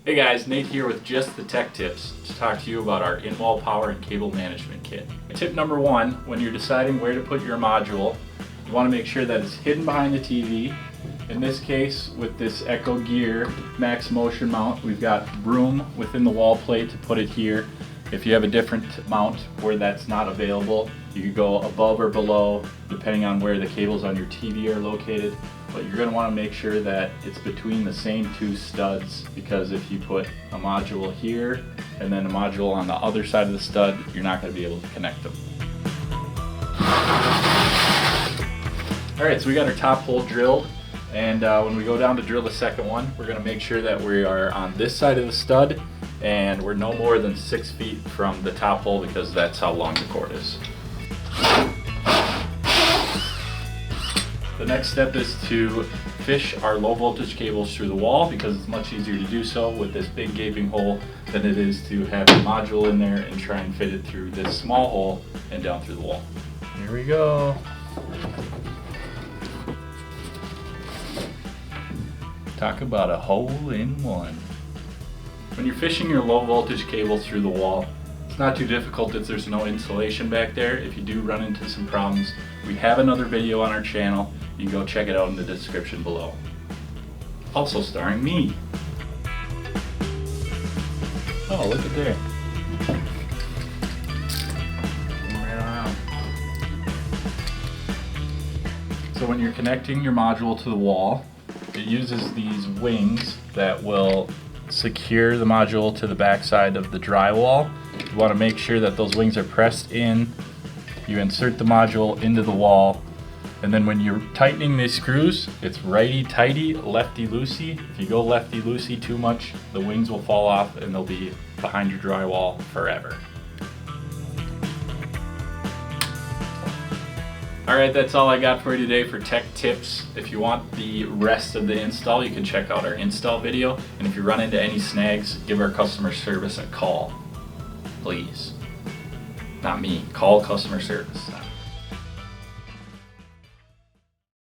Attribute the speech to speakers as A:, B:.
A: Hey guys, Nate here with Just the Tech Tips to talk to you about our in-wall power and cable management kit. Tip number one, when you're deciding where to put your module, you want to make sure that it's hidden behind the TV. In this case, with this Echogear Max Motion mount, we've got room within the wall plate to put it here. If you have a different mount where that's not available, you could go above or below depending on where the cables on your TV are located. But you're going to want to make sure that it's between the same two studs, because if you put a module here and then a module on the other side of the stud, you're not going to be able to connect them. Alright, so we got our top hole drilled, and when we go down to drill the second one, we're going to make sure that we are on this side of the stud and we're no more than 6 feet from the top hole, because that's how long the cord is. The next step is to fish our low voltage cables through the wall, because it's much easier to do so with this big gaping hole than it is to have a module in there and try and fit it through this small hole and down through the wall. Here we go. Talk about a hole in one. When you're fishing your low voltage cable through the wall, it's not too difficult if there's no insulation back there. If you do run into some problems, we have another video on our channel. You can go check it out in the description below. Also starring me. Oh, look at there. Right around. So when you're connecting your module to the wall, it uses these wings that will secure the module to the backside of the drywall. You want to make sure that those wings are pressed in. You insert the module into the wall, and then when you're tightening these screws, it's righty-tighty, lefty-loosey. If you go lefty-loosey too much, the wings will fall off and they'll be behind your drywall forever. Alright, that's all I got for you today for tech tips. If you want the rest of the install, you can check out our install video. And if you run into any snags, give our customer service a call. Please. Not me. Call customer service.